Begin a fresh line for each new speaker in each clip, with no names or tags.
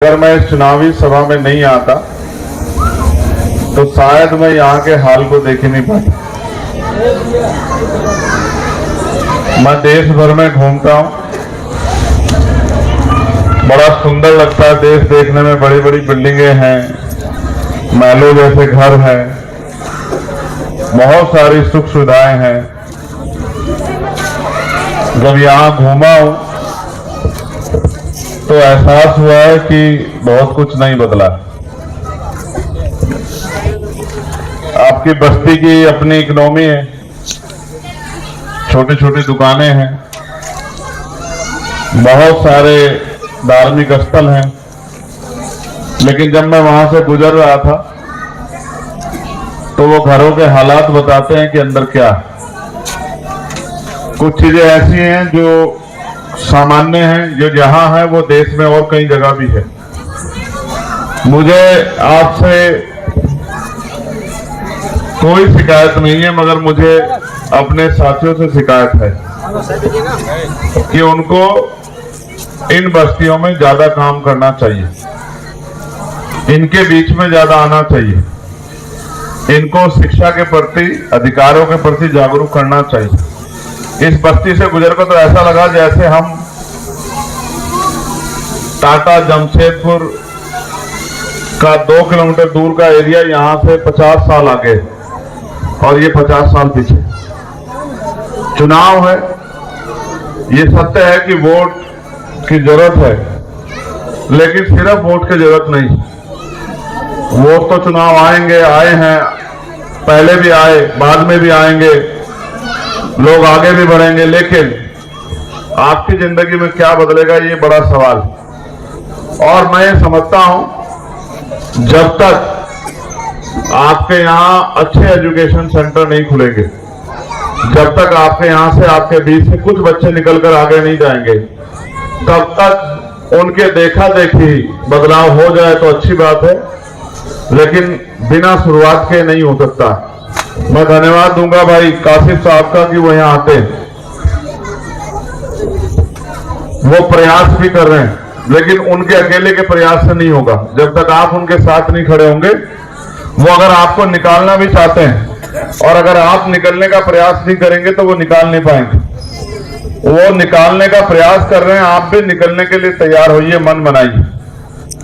अगर मैं इस चुनावी सभा में नहीं आता तो शायद मैं यहाँ के हाल को देख ही नहीं पाता। मैं देश भर में घूमता हूँ, बड़ा सुंदर लगता है देश देखने में। बड़ी बड़ी बिल्डिंगें हैं, महलों जैसे घर हैं, बहुत सारी सुख सुविधाएं हैं। जब यहाँ घूमा हूँ तो एहसास हुआ है कि बहुत कुछ नहीं बदला। आपकी बस्ती की अपनी इकोनॉमी है, छोटी छोटी दुकानें हैं, बहुत सारे धार्मिक स्थल हैं। लेकिन जब मैं वहां से गुजर रहा था तो वो घरों के हालात बताते हैं कि अंदर क्या। कुछ चीजें ऐसी हैं जो सामान्य हैं, जो जहां है वो देश में और कई जगह भी है। मुझे आपसे कोई शिकायत नहीं है, मगर मुझे अपने साथियों से शिकायत है कि उनको इन बस्तियों में ज्यादा काम करना चाहिए, इनके बीच में ज्यादा आना चाहिए, इनको शिक्षा के प्रति, अधिकारों के प्रति जागरूक करना चाहिए। इस बस्ती से गुजर कर तो ऐसा लगा जैसे हम टाटा जमशेदपुर का 2 किलोमीटर दूर का एरिया यहां से 50 साल आगे और ये 50 साल पीछे। चुनाव है, ये सत्य है कि वोट की जरूरत है, लेकिन सिर्फ वोट की जरूरत नहीं। वोट तो चुनाव आएंगे, आए हैं, पहले भी आए, बाद में भी आएंगे, लोग आगे भी बढ़ेंगे, लेकिन आपकी जिंदगी में क्या बदलेगा ये बड़ा सवाल। और मैं समझता हूं जब तक आपके यहां अच्छे एजुकेशन सेंटर नहीं खुलेंगे, जब तक आपके यहां से, आपके बीच से कुछ बच्चे निकलकर आगे नहीं जाएंगे, तब तक उनके देखा देखी बदलाव हो जाए तो अच्छी बात है, लेकिन बिना शुरुआत के नहीं हो सकता। मैं धन्यवाद दूंगा भाई कासिफ साहब का कि वो यहां आते हैं, वो प्रयास भी कर रहे हैं, लेकिन उनके अकेले के प्रयास से नहीं होगा जब तक आप उनके साथ नहीं खड़े होंगे। वो अगर आपको निकालना भी चाहते हैं और अगर आप निकलने का प्रयास नहीं करेंगे तो वो निकाल नहीं पाएंगे। वो निकालने का प्रयास कर रहे हैं, आप भी निकलने के लिए तैयार होइए, मन बनाइए।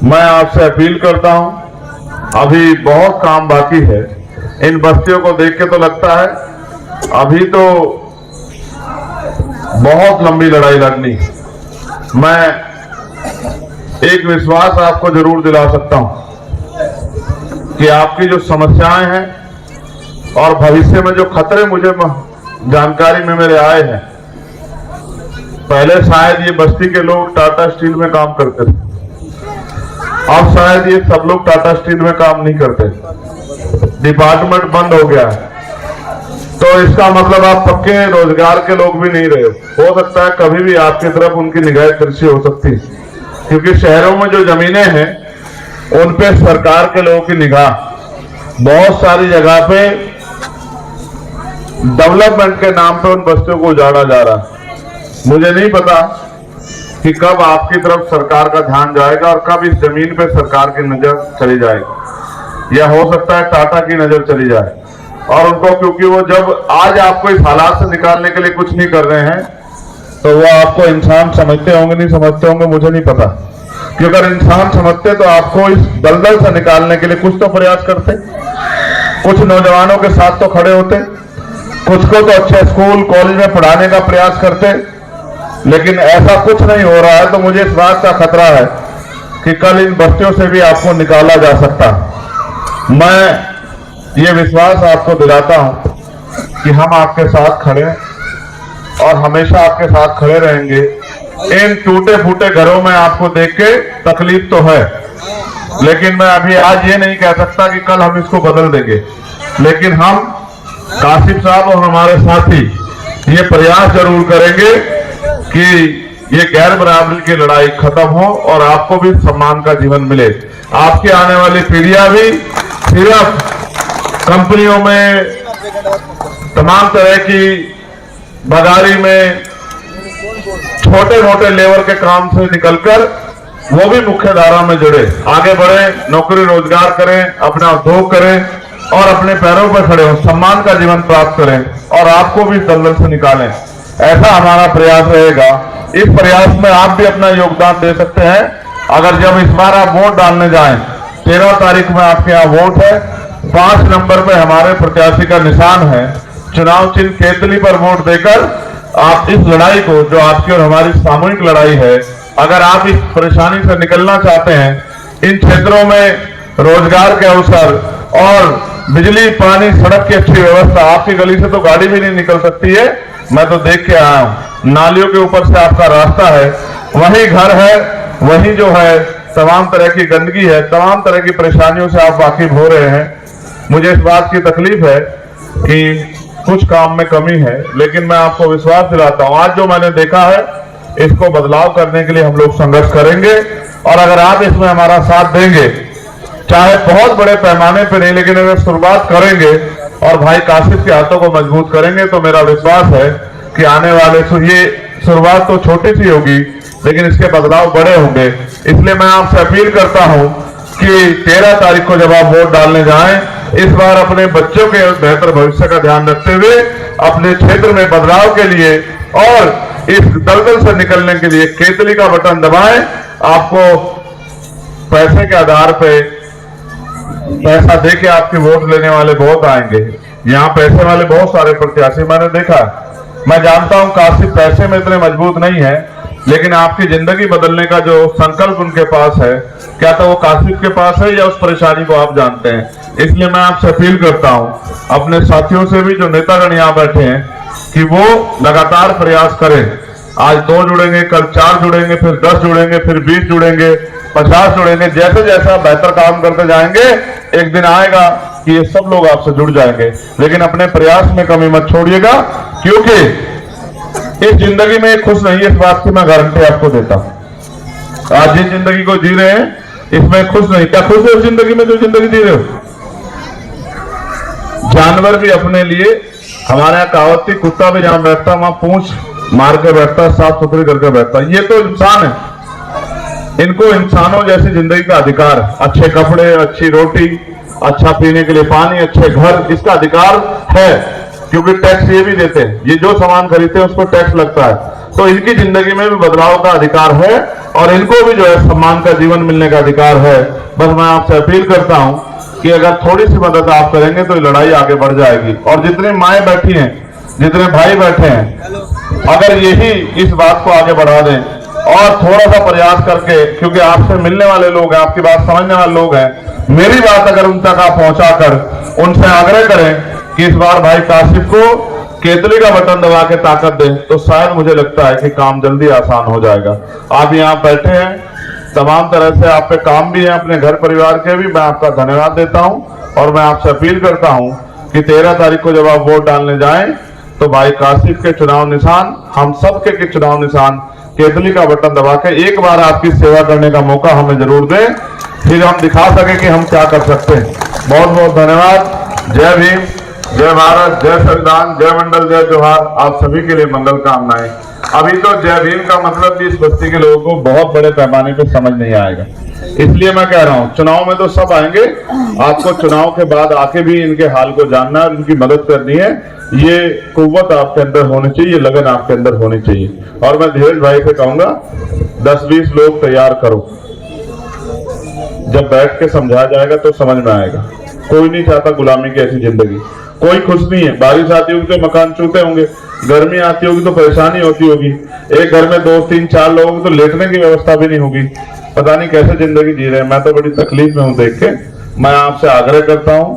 मैं आपसे अपील करता हूं, अभी बहुत काम बाकी है। इन बस्तियों को देख के तो लगता है अभी तो बहुत लंबी लड़ाई लड़नी है। मैं एक विश्वास आपको जरूर दिला सकता हूं कि आपकी जो समस्याएं हैं और भविष्य में जो खतरे मुझे जानकारी में मेरे आए हैं, पहले शायद ये बस्ती के लोग टाटा स्टील में काम करते थे, अब शायद ये सब लोग टाटा स्टील में काम नहीं करते, डिपार्टमेंट बंद हो गया है। तो इसका मतलब आप पक्के रोजगार के लोग भी नहीं रहे हो सकता है कभी भी आपकी तरफ उनकी निगाह तिरछी हो सकती है, क्योंकि शहरों में जो जमीनें हैं उन पे सरकार के लोगों की निगाह, बहुत सारी जगह पे डेवलपमेंट के नाम पे उन बस्तियों को उजाड़ा जा रहा है। मुझे नहीं पता कि कब आपकी तरफ सरकार का ध्यान जाएगा और कब इस जमीन पे सरकार की नजर चली जाएगी, या हो सकता है टाटा की नजर चली जाए। और उनको, क्योंकि वो जब आज आपको इस हालात से निकालने के लिए कुछ नहीं कर रहे हैं, तो वो आपको इंसान समझते होंगे, नहीं समझते होंगे मुझे नहीं पता, क्योंकि अगर इंसान समझते तो आपको इस दलदल से निकालने के लिए कुछ तो प्रयास करते, कुछ नौजवानों के साथ तो खड़े होते, कुछ को तो अच्छे स्कूल कॉलेज में पढ़ाने का प्रयास करते। लेकिन ऐसा कुछ नहीं हो रहा है, तो मुझे इस बात का खतरा है कि कल इन बस्तियों से भी आपको निकाला जा सकता है। मैं ये विश्वास आपको दिलाता हूं कि हम आपके साथ खड़े हैं और हमेशा आपके साथ खड़े रहेंगे। इन टूटे फूटे घरों में आपको देख के तकलीफ तो है, लेकिन मैं अभी आज ये नहीं कह सकता कि कल हम इसको बदल देंगे। लेकिन हम कासिफ साहब और हमारे साथी ये प्रयास जरूर करेंगे कि ये गैर बराबरी की लड़ाई खत्म हो और आपको भी सम्मान का जीवन मिले। आपकी आने वाली पीढ़ियां भी सिर्फ कंपनियों में, तमाम तरह की बगारी में, छोटे मोटे लेबर के काम से निकलकर वो भी मुख्य धारा में जुड़े, आगे बढ़े, नौकरी रोजगार करें, अपना उद्योग करें और अपने पैरों पर खड़े हो, सम्मान का जीवन प्राप्त करें और आपको भी दलदल से निकालें। ऐसा हमारा प्रयास रहेगा। इस प्रयास में आप भी अपना योगदान दे सकते हैं। अगर जब इस बार आप वोट डालने जाएं, 13 तारीख में आपके यहाँ वोट है, 5 नंबर पे हमारे प्रत्याशी का निशान है, चुनाव चिन्ह केतली पर वोट देकर आप इस लड़ाई को, जो आपकी और हमारी सामूहिक लड़ाई है, अगर आप इस परेशानी से निकलना चाहते हैं, इन क्षेत्रों में रोजगार के अवसर और बिजली, पानी, सड़क की अच्छी व्यवस्था, आपकी गली से तो गाड़ी भी नहीं निकल सकती है, मैं तो देख के आया हूं, नालियों के ऊपर से आपका रास्ता है, वही घर है, वही जो है तमाम तरह की गंदगी है, तमाम तरह की परेशानियों से आप वाकिफ हो रहे हैं। मुझे इस बात की तकलीफ है कि कुछ काम में कमी है, लेकिन मैं आपको विश्वास दिलाता हूं, आज जो मैंने देखा है इसको बदलाव करने के लिए हम लोग संघर्ष करेंगे और अगर आप इसमें हमारा साथ देंगे, चाहे बहुत बड़े पैमाने पर नहीं, लेकिन अगर शुरुआत करेंगे और भाई काशिफ के हाथों को मजबूत करेंगे तो मेरा विश्वास है कि आने वाले ये शुरुआत तो छोटी सी होगी लेकिन इसके बदलाव बड़े होंगे। इसलिए मैं आपसे अपील करता हूं कि 13 तारीख को जब आप वोट डालने जाएं, इस बार अपने बच्चों के बेहतर भविष्य का ध्यान रखते हुए अपने क्षेत्र में बदलाव के लिए और इस दलदल से निकलने के लिए केतली का बटन दबाएं। आपको पैसे के आधार पे पैसा दे के आपके वोट लेने वाले बहुत आएंगे। यहाँ पैसे वाले बहुत सारे प्रत्याशी मैंने देखा। मैं जानता हूं काशिफ पैसे में इतने मजबूत नहीं है, लेकिन आपकी जिंदगी बदलने का जो संकल्प उनके पास है, क्या तो वो काशिफ के पास है या उस परेशानी को आप जानते हैं। इसलिए मैं आपसे अपील करता हूं, अपने साथियों से भी जो नेतागण यहाँ बैठे हैं, कि वो लगातार प्रयास करें। आज 2 जुड़ेंगे, कल 4 जुड़ेंगे, फिर 10 जुड़ेंगे, फिर 20 जुड़ेंगे, 50 जुड़ेंगे। जैसे जैसा बेहतर काम करते जाएंगे, एक दिन आएगा कि ये सब लोग आपसे जुड़ जाएंगे। लेकिन अपने प्रयास में कमी मत छोड़िएगा, क्योंकि इस जिंदगी में खुश नहीं है, इस बात की मैं गारंटी आपको देता हूं। आज जिस जिंदगी को जी रहे हैं इसमें खुश नहीं। क्या खुश है उस जिंदगी में जो जिंदगी जी रहे हो? जानवर भी अपने लिए, हमारे यहाँ कहावत थी, कुत्ता भी जहां बैठता वहां पूंछ मार के बैठता, साफ सुथरी करके बैठता। ये तो इंसान है, इनको इंसानों जैसी जिंदगी का अधिकार है। अच्छे कपड़े, अच्छी रोटी, अच्छा पीने के लिए पानी, अच्छे घर, इसका अधिकार है, क्योंकि टैक्स ये भी देते हैं। ये जो सामान खरीदते हैं उस पर टैक्स लगता है, तो इनकी जिंदगी में भी बदलाव का अधिकार है और इनको भी जो है सम्मान का जीवन मिलने का अधिकार है। बस मैं आपसे अपील करता हूं कि अगर थोड़ी सी मदद आप करेंगे तो ये लड़ाई आगे बढ़ जाएगी। और जितने माएँ बैठी हैं, जितने भाई बैठे हैं, अगर यही इस बात को आगे बढ़ा दें और थोड़ा सा प्रयास करके, क्योंकि आपसे मिलने वाले लोग हैं, आपकी बात समझने वाले लोग हैं, मेरी बात अगर उन तक आप पहुंचाकर उनसे आग्रह करें कि इस बार भाई काशिफ को केतली का बटन दबा के ताकत दें, तो शायद मुझे लगता है कि काम जल्दी आसान हो जाएगा। आप यहाँ बैठे हैं, तमाम तरह से आप पे काम भी है, अपने घर परिवार के भी, मैं आपका धन्यवाद देता हूं और मैं आपसे अपील करता हूं कि 13 तारीख को जब आप वोट डालने जाएं तो भाई काशिफ के चुनाव निशान, हम सबके चुनाव निशान केतली का बटन दबा के एक बार आपकी सेवा करने का मौका हमें जरूर दें, फिर हम दिखा सके कि हम क्या कर सकते हैं। बहुत बहुत धन्यवाद। जय भीम, जय भारत, जय संविधान, जय मंडल, जय जोहार। आप सभी के लिए मंगल कामनाएं। अभी तो जय भीम का मतलब भी इस बस्ती के लोगों को बहुत बड़े पैमाने पे समझ नहीं आएगा, इसलिए मैं कह रहा हूं चुनाव में तो सब आएंगे, आपको चुनाव के बाद आके भी इनके हाल को जानना है, उनकी मदद करनी है। ये कुव्वत आपके अंदर होनी चाहिए, लगन आपके अंदर होनी चाहिए। और मैं धीरज भाई से कहूंगा 10-20 लोग तैयार करो, जब बैठ के समझा जाएगा तो समझ में आएगा। कोई नहीं चाहता गुलामी की ऐसी जिंदगी, कोई खुश नहीं है। बारिश आती होगी तो मकान चूते होंगे, गर्मी आती होगी तो परेशानी होती होगी, एक घर में 2-3-4 लोगों तो लेटने की व्यवस्था भी नहीं होगी। पता नहीं कैसे जिंदगी जी रहे हैं। मैं तो बड़ी तकलीफ में हूं देख के। मैं आपसे आग्रह करता हूं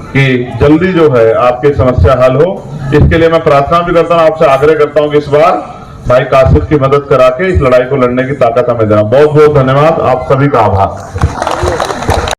कि जल्दी जो है आपकी समस्या हल हो, इसके लिए मैं प्रार्थना भी करता हूं, आपसे आग्रह करता हूं कि इस बार भाई काशिफ की मदद करा के इस लड़ाई को लड़ने की ताकत हमें देना। बहुत बहुत धन्यवाद, आप सभी का आभार।